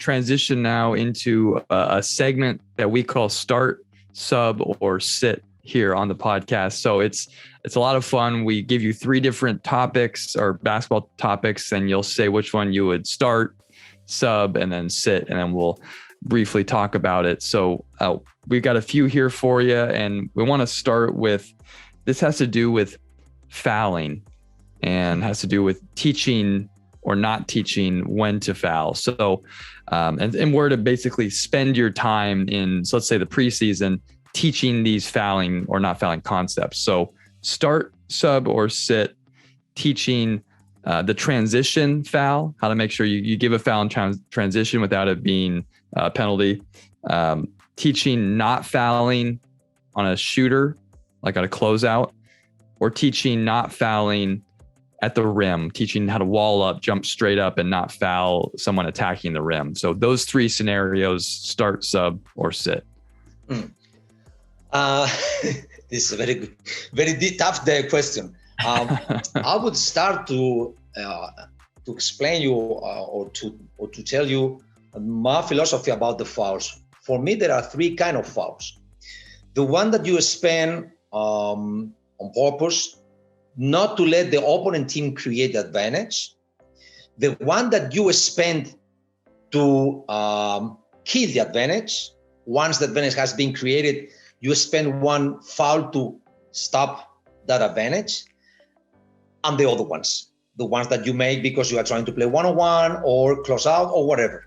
transition now into a segment that we call start, sub, or sit here on the podcast. So it's a lot of fun. We give you 3 different topics or basketball topics, and you'll say which one you would start, sub, and then sit, and then we'll briefly talk about it. So we've got a few here for you, and we want to start with, this has to do with fouling and has to do with teaching or not teaching when to foul. So, and we're to basically spend your time in, so let's say the preseason, teaching these fouling or not fouling concepts. So start, sub, or sit, teaching the transition foul, how to make sure you give a foul in transition without it being a penalty. Teaching not fouling on a shooter, like on a closeout, or teaching not fouling at the rim, teaching how to wall up, jump straight up, and not foul someone attacking the rim. So those 3 scenarios: start, sub, or sit. This is a very good, very tough question. I would start to explain you or to tell you my philosophy about the fouls. For me, there are 3 kind of fouls. The one that you spend on purpose, not to let the opponent team create advantage. The one that you spend to kill the advantage. Once the advantage has been created, you spend one foul to stop that advantage. And the other ones, the ones that you make because you are trying to play one-on-one or close out or whatever.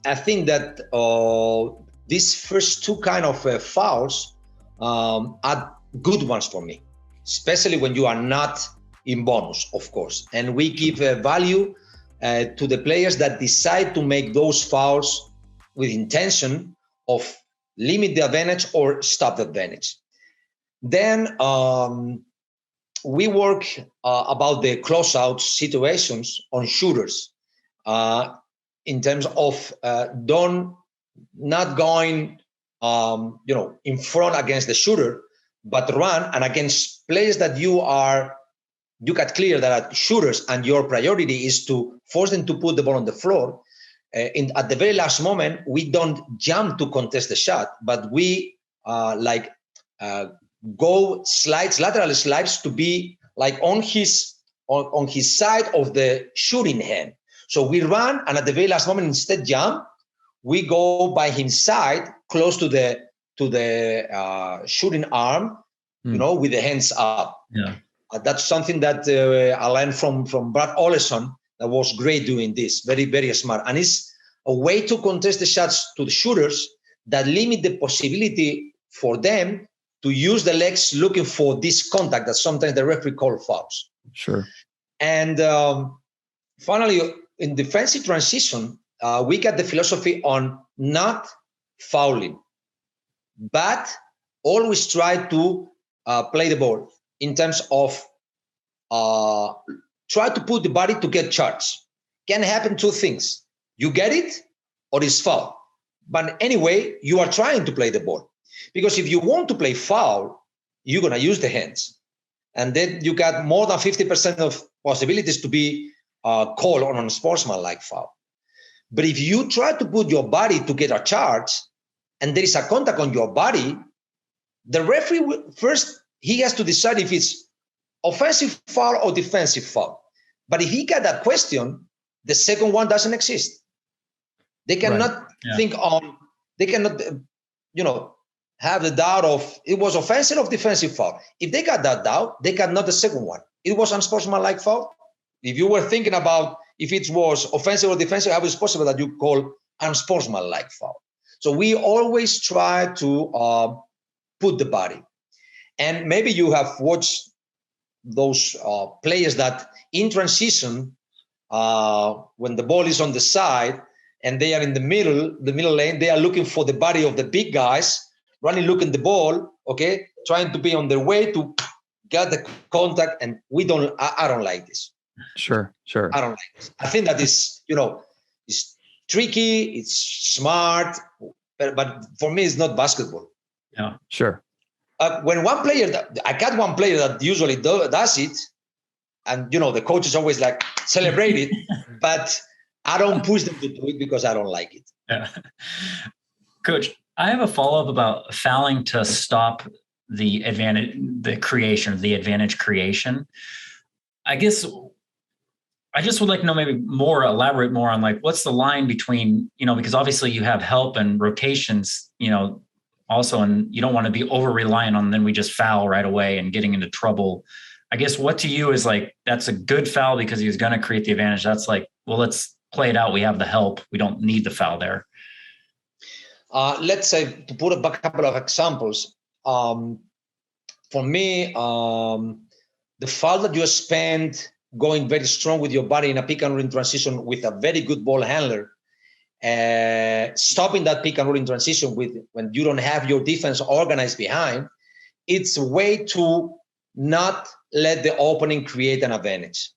I think that these first 2 kind of fouls are good ones for me, especially when you are not in bonus, of course. And we give value to the players that decide to make those fouls with intention of limit the advantage or stop the advantage. Then we work about the closeout situations on shooters in terms of not going in front against the shooter, but run, and against players that you got clear that are shooters and your priority is to force them to put the ball on the floor. At the very last moment, we don't jump to contest the shot, but we go lateral slides to be like on his side of the shooting hand. So we run, and at the very last moment, instead jump, we go by his side, close to the shooting arm, with the hands up. Yeah, that's something that I learned from Brad Oleson. That was great doing this. Very, very smart, and it's a way to contest the shots to the shooters that limit the possibility for them to use the legs looking for this contact that sometimes the referee call fouls. Sure. And finally, in defensive transition, we got the philosophy on not fouling, but always try to play the ball in terms of try to put the body to get charged. Can happen 2 things. You get it or it's foul. But anyway, you are trying to play the ball. Because if you want to play foul, you're going to use the hands. And then you got more than 50% of possibilities to be called on a sportsmanlike foul. But if you try to put your body to get a charge and there is a contact on your body, the referee first, he has to decide if it's offensive foul or defensive foul. But if he got that question, the second one doesn't exist. They cannot they cannot, have the doubt of it was offensive or defensive foul. If they got that doubt, they got not the second one. It was unsportsmanlike foul. If you were thinking about if it was offensive or defensive, how is it possible that you call unsportsmanlike foul? So we always try to put the body. And maybe you have watched those players that in transition, when the ball is on the side and they are in the middle lane, they are looking for the body of the big guys, running, looking the ball, okay, trying to be on their way to get the contact. And I don't like this. Sure. I don't like this. I think that is, it's tricky, it's smart, but for me, it's not basketball. Yeah, sure. When I got one player that usually does it, and the coach is always like celebrate it, but I don't push them to do it because I don't like it. Yeah. Coach, I have a follow-up about fouling to stop the advantage creation. I guess I just would like to know maybe elaborate more on like, what's the line between, because obviously you have help and rotations, also, and you don't want to be over reliant on then we just foul right away and getting into trouble. I guess what to you is like, that's a good foul because he was going to create the advantage. That's like, well, let's play it out. We have the help. We don't need the foul there. Let's say, to put a couple of examples, for me, the foul that you spend going very strong with your body in a pick and roll in transition with a very good ball handler, stopping that pick and roll in transition when you don't have your defense organized behind, it's a way to not let the opening create an advantage.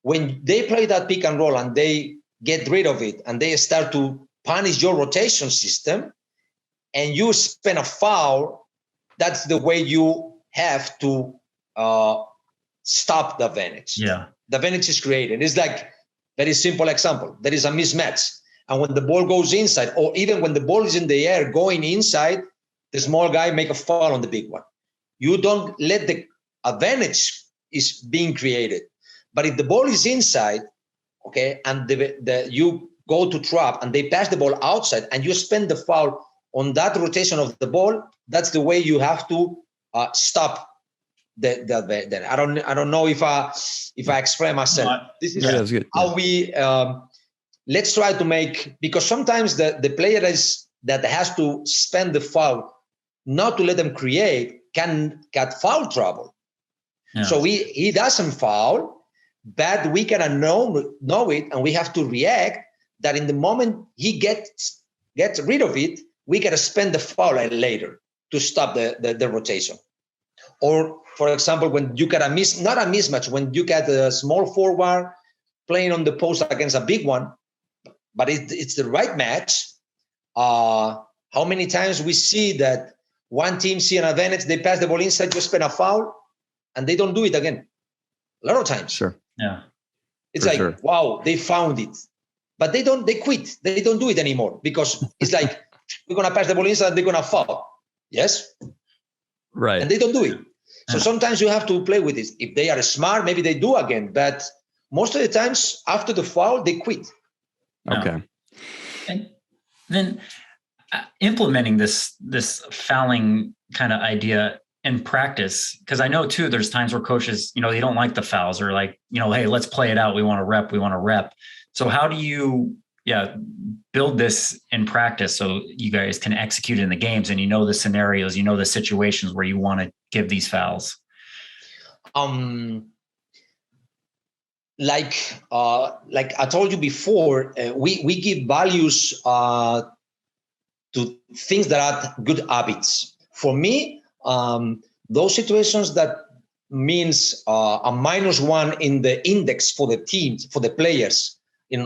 When they play that pick and roll and they get rid of it and they start to punish your rotation system and you spend a foul, that's the way you have to stop the advantage. Yeah. The advantage is created. It's like very simple example. There is a mismatch. And when the ball goes inside, or even when the ball is in the air going inside, the small guy make a foul on the big one. You don't let the advantage is being created. But if the ball is inside, okay, and you go to trap and they pass the ball outside and you spend the foul on that rotation of the ball, that's the way you have to stop the I don't know if I explain myself. This is good. How we let's try to make, because sometimes the player that has to spend the foul not to let them create can get foul trouble. Yeah. So he doesn't foul, but we cannot know it, and we have to react that in the moment he gets rid of it, we gotta spend the foul later to stop the rotation. Or for example, when you get not a mismatch, when you get a small forward playing on the post against a big one, but it's the right match. How many times we see that one team see an advantage, they pass the ball inside, just spend a foul, and they don't do it again. A lot of times. Sure. Yeah. It's like, wow, they found it. But they quit. They don't do it anymore because it's like, we're going to pass the ball inside, they're going to foul. Yes? Right. And they don't do it. So sometimes you have to play with this. If they are smart, maybe they do again. But most of the times after the foul, they quit. Okay. And then implementing this fouling kind of idea in practice, because I know too, there's times where coaches, they don't like the fouls or like, hey, let's play it out. We want to rep. So how do you, build this in practice so you guys can execute in the games and the scenarios, the situations where you want to give these fouls? Like I told you before, we give values to things that are good habits. For me, those situations that means a -1 in the index for the teams, for the players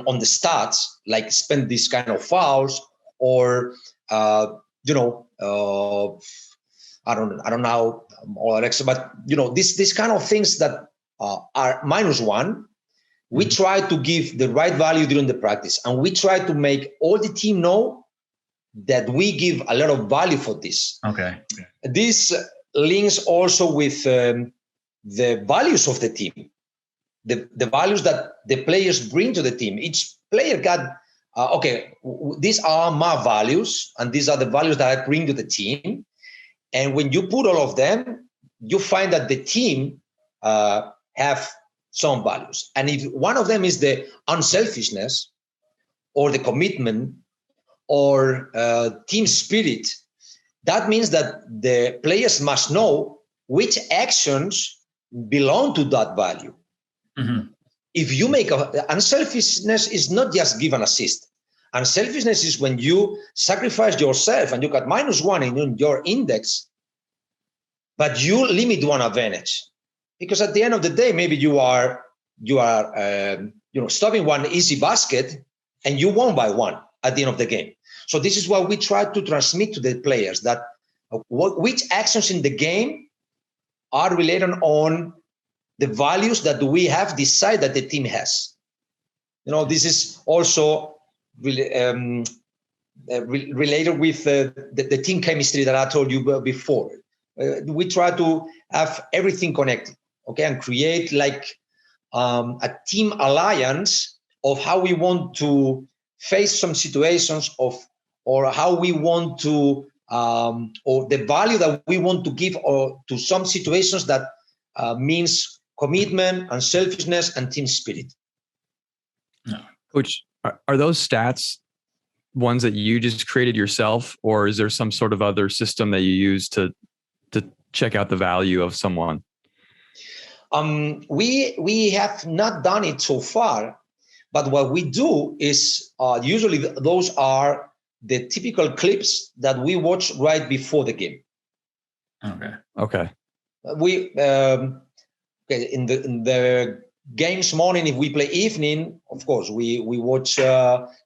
on the stats, like spend these kind of fouls, or I don't know all Alexa, but this kind of things that are -1. We try to give the right value during the practice, and we try to make all the team know that we give a lot of value for this. Okay. This links also with the values of the team, the values that the players bring to the team. Each player got, these are my values, and these are the values that I bring to the team. And when you put all of them, you find that the team have some values. And if one of them is the unselfishness or the commitment or team spirit, that means that the players must know which actions belong to that value. Mm-hmm. If you make unselfishness is not just give an assist. Unselfishness is when you sacrifice yourself and you got -1 in your index, but you limit one advantage. Because at the end of the day, maybe you are stopping one easy basket and you won by 1 at the end of the game. So this is what we try to transmit to the players, that which actions in the game are related on the values that we have decided that the team has. This is also really, related with the team chemistry that I told you before. We try to have everything connected, okay, and create like a team alliance of how we want to face some situations or how we want to, or the value that we want to give or to some situations that means commitment, unselfishness, and team spirit. Coach, are those stats ones that you just created yourself, or is there some sort of other system that you use to check out the value of someone? We have not done it so far, but what we do is usually those are the typical clips that we watch right before the game. Okay. We in the games morning, if we play evening, of course we watch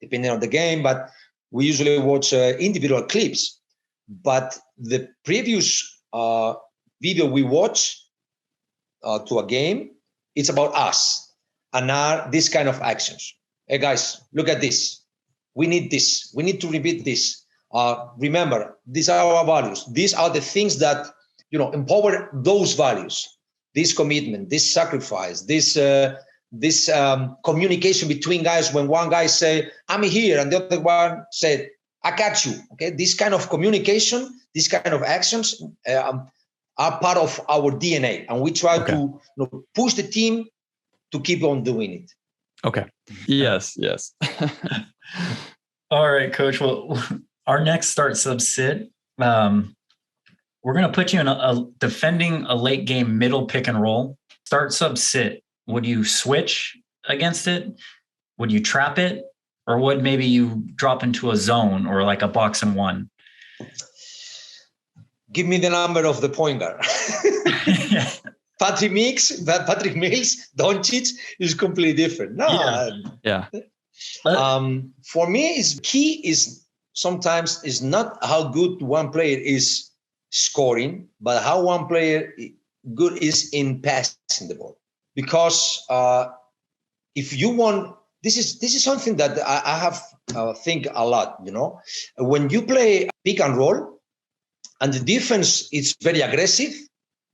depending on the game, but we usually watch individual clips. But the previous video we watch to a game, it's about us and this kind of actions. Hey guys, look at this. We need this. We need to repeat this. Remember, these are our values. These are the things that empower those values. This commitment, this sacrifice, this communication between guys. When one guy say, "I'm here," and the other one said, "I got you." Okay, this kind of communication, this kind of actions are part of our DNA, and we try to push the team to keep on doing it. Okay. Yes. All right, Coach. Well, our next start sub sit. We're going to put you in a defending a late game middle pick and roll. Start sub sit. Would you switch against it? Would you trap it? Or would maybe you drop into a zone or like a box and one? Give me the number of the point guard. Patrick Mills, Dončić is completely different. Yeah. For me, key is sometimes is not how good one player is scoring, but how one player good is in passing the ball. Because if you want, this is something that I have think a lot. When you play pick and roll, and the defense is very aggressive.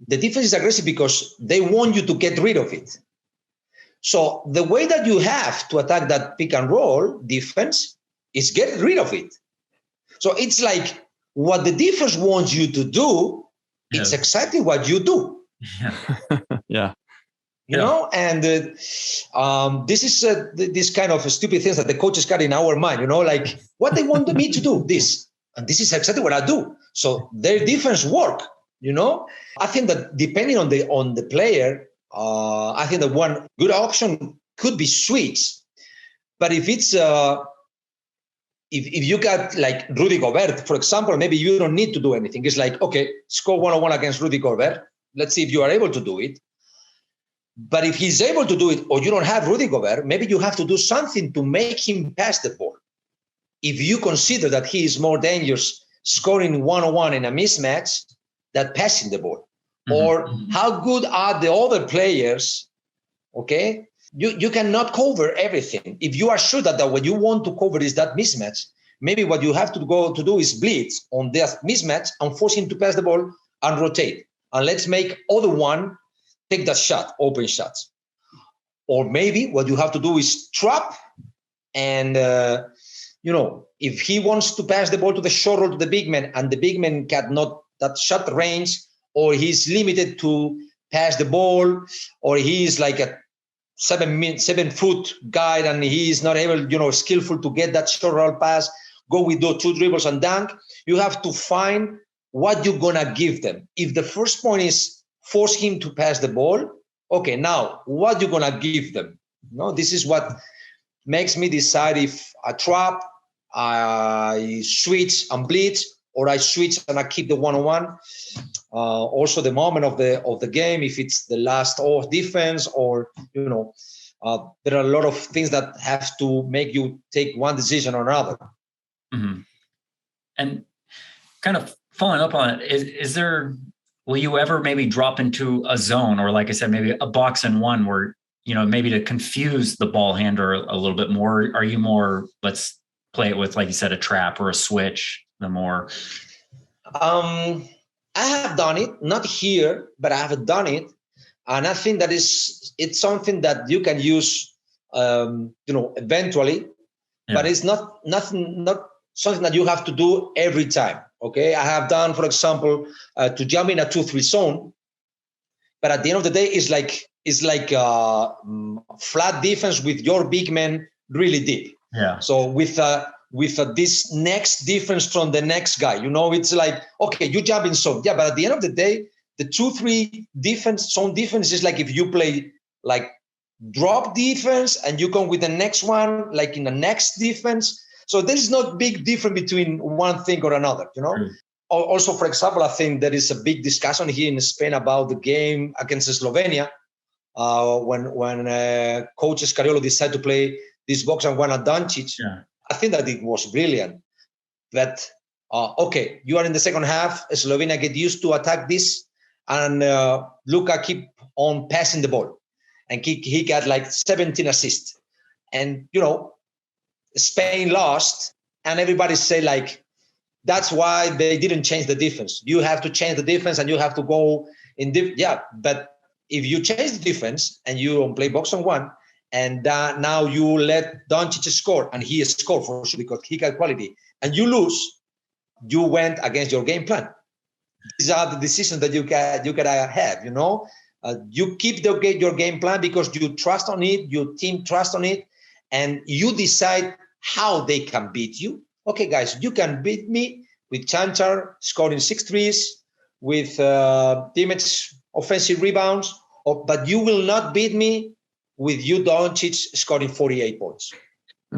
The defense is aggressive because they want you to get rid of it. So the way that you have to attack that pick and roll defense is get rid of it. So it's like what the defense wants you to do, it's exactly what you do. Yeah. And this is this kind of stupid things that the coaches got in our mind, like what they want me to do, this. And this is exactly what I do. So their defense work, I think that depending on the player, I think that one good option could be switch. But if it's if you got like Rudy Gobert, for example, maybe you don't need to do anything. It's like, okay, score 1-on-1 against Rudy Gobert. Let's see if you are able to do it. But if he's able to do it, or you don't have Rudy Gobert, maybe you have to do something to make him pass the ball. If you consider that he is more dangerous scoring 1-on-1 in a mismatch than passing the ball, or how good are the other players? Okay, you cannot cover everything. If you are sure that what you want to cover is that mismatch, maybe what you have to go to do is blitz on that mismatch and force him to pass the ball and rotate. And let's make other one take that shot, open shots. Or maybe what you have to do is trap and, if he wants to pass the ball to the short roll to the big man and the big man cannot that shot range, or he's limited to pass the ball, or he's like a 7-foot guy and he's not able, skillful to get that short roll pass, go with those 2 dribbles and dunk. You have to find what you're going to give them. If the first point is force him to pass the ball, okay, now what you're going to give them? This is what makes me decide if I trap, I switch and blitz, or I switch and I keep the 1-on-1. Also the moment of the game, if it's the last off defense, or there are a lot of things that have to make you take one decision or another. Mm-hmm. And kind of following up on it, will you ever maybe drop into a zone, or like I said, maybe a box and one where maybe to confuse the ball handler a little bit more? Are you more, let's play it with, like you said, a trap or a switch, the more? I have done it, not here, but I have done it. And I think that it's something that you can use, eventually, but it's not something that you have to do every time. Okay. I have done, for example, to jump in a 2-3 zone, but at the end of the day, it's like flat defense with your big man really deep. Yeah. So with this next defense from the next guy, it's like, okay, you jump in zone. Yeah, but at the end of the day, the 2-3 defense, zone defense is like if you play like drop defense and you come with the next one, like in the next defense. So there's not big difference between one thing or another, Also, for example, I think there is a big discussion here in Spain about the game against Slovenia when Coach Scariolo decided to play this box and one at Dončić. Yeah. I think that it was brilliant. That, okay, you are in the second half, Slovenia get used to attack this, and Luka keep on passing the ball. And he got like 17 assists. And, Spain lost, and everybody say like, that's why they didn't change the defense. You have to change the defense and you have to go in. But if you change the defense and you don't play box on one, and now you let Dončić score, and he scored for sure because he got quality, and you lose, you went against your game plan. These are the decisions that you gotta have. You keep your game plan because you trust on it, your team trusts on it, and you decide how they can beat you. Okay, guys, you can beat me with Chanchar scoring 6 threes, with teammates offensive rebounds, but you will not beat me with you, Dončić, scoring 48 points.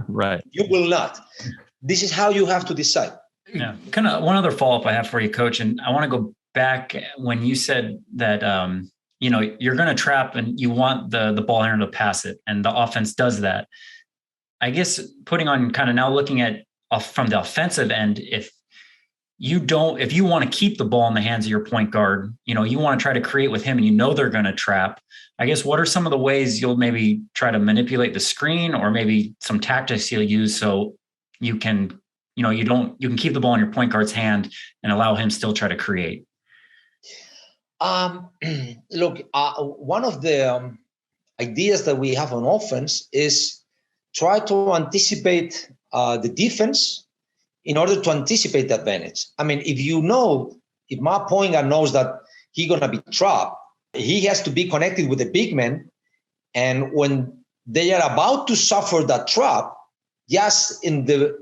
Right. You will not. This is how you have to decide. Yeah. Kind of one other follow-up I have for you, Coach, and I want to go back when you said that, you're going to trap and you want the ball handler to pass it, and the offense does that. I guess putting on kind of now looking at from the offensive end, if you want to keep the ball in the hands of your point guard, you want to try to create with him and they're going to trap. I guess what are some of the ways you'll maybe try to manipulate the screen, or maybe some tactics you'll use so you can, you can keep the ball in your point guard's hand and allow him still try to create? Look, one of the ideas that we have on offense is try to anticipate the defense in order to anticipate the advantage. I mean, if my point guard knows that he's going to be trapped, he has to be connected with the big man. And when they are about to suffer that trap, just in the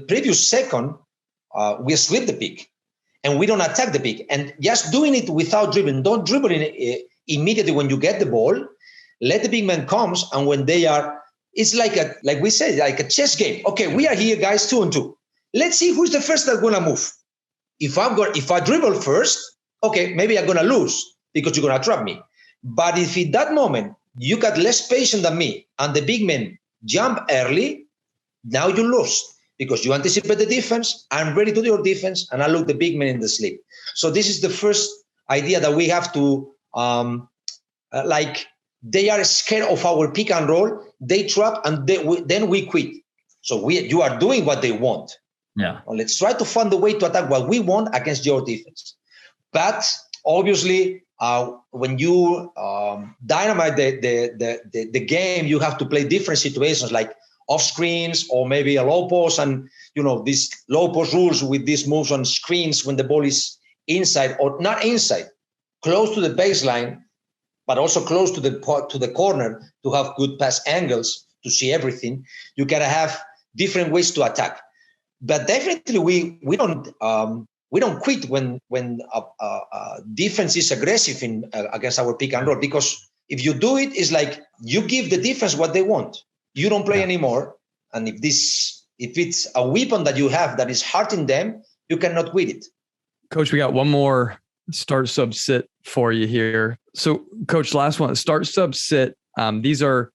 previous second, we slip the pick and we don't attack the pick. And just doing it without dribbling, don't dribble immediately when you get the ball. Let the big man comes, and when they are, it's like we said, like a chess game. Okay, we are here, guys, 2-2. Let's see who's the first that's gonna move. If I dribble first, okay, maybe I'm gonna lose because you're gonna trap me. But if in that moment you got less patient than me and the big men jump early, now you lose because you anticipate the defense. I'm ready to do your defense, and I look the big man in the sleep. So this is the first idea that we have to they are scared of our pick and roll. They trap, and then we quit. So you are doing what they want. Yeah. Well, let's try to find a way to attack what we want against your defense. But obviously, when you dynamite the game, you have to play different situations like off screens or maybe a low post, and these low post rules with these moves on screens when the ball is inside or not inside, close to the baseline, but also close to the corner to have good pass angles to see everything. You gotta have different ways to attack. But definitely we don't quit when defense is aggressive against our pick and roll, because if you do it, it's like you give the defense what they want. You don't play anymore, and if it's a weapon that you have that is hurting them, you cannot quit it. Coach, we got one more start sub sit for you here. So, Coach, last one, start sub sit. These are,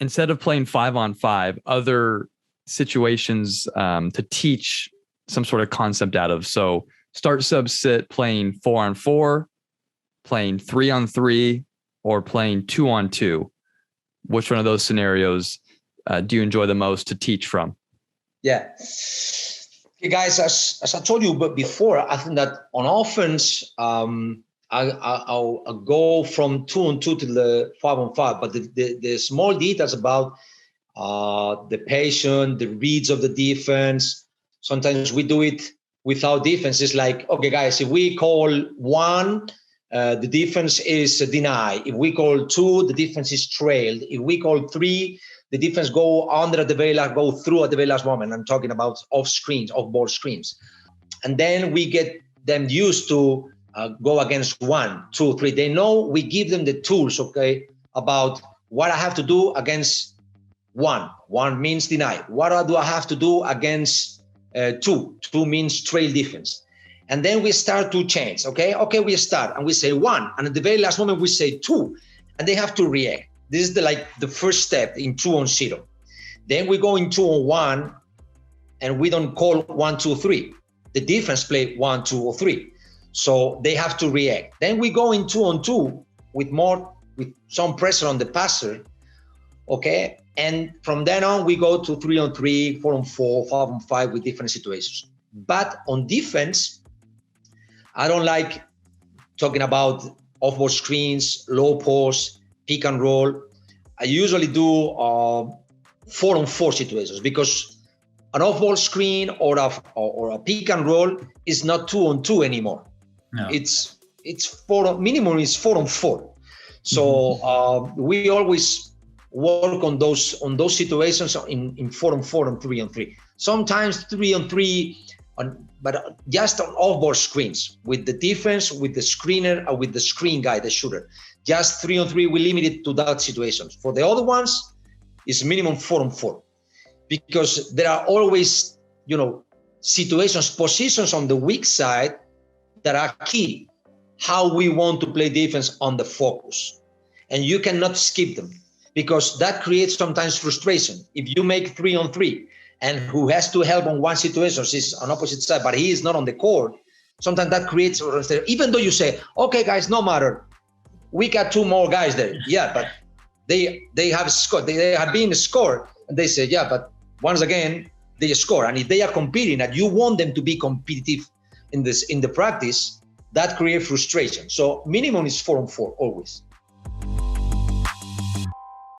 instead of playing 5-on-5, other situations to teach some sort of concept out of. So, start sub sit, playing 4-on-4, playing 3-on-3, or playing 2-on-2? Which one of those scenarios do you enjoy the most to teach from? Yeah. Okay, guys, as I told you before, I think that on offense, I'll go from 2-on-2 to the 5-on-5, but the small details about the patient, the reads of the defense. Sometimes we do it without defense. It's like, okay, guys, if we call 1, the defense is deny. If we call 2, the defense is trailed. If we call 3, the defense go under at the very last, go through at the very last moment. I'm talking about off ball screens. And then we get them used to go against 1, 2, 3. They know we give them the tools, okay, about what I have to do against 1. 1 means deny. What do I have to do against 2? 2 means trail defense. And then we start to change, okay? Okay, we start and we say 1. And at the very last moment, we say 2. And they have to react. This is the first step in 2-on-0. Then we go in 2-on-1 and we don't call 1, 2, 3. The defense play 1, 2, or 3. So they have to react. Then we go in 2-on-2 with some pressure on the passer, okay? And from then on, we go to 3-on-3, 4-on-4, 5-on-5 with different situations. But on defense, I don't like talking about off-ball screens, low post, pick and roll. I usually do 4-on-4 situations because an off-ball screen or a pick and roll is not 2-on-2 anymore. No. It's minimum is 4-on-4. So we always work on those situations in 4-on-4 and 3-on-3. Sometimes 3-on-3, but just on off-ball screens with the defense, with the screener, or with the screen guy, the shooter. Just 3-on-3, we limit it to that situation. For the other ones, it's minimum 4-on-4 because there are always, situations, positions on the weak side that are key. How we want to play defense on the focus, and you cannot skip them because that creates sometimes frustration. If you make 3-on-3 and who has to help on one situation is on opposite side, but he is not on the court, sometimes that creates frustration. Even though you say, okay, guys, no matter. We got 2 more guys there. Yeah, but they have scored. They have been scored. And they say, yeah, but once again, they score. And if they are competing and you want them to be competitive in the practice, that creates frustration. So minimum is 4-on-4 always.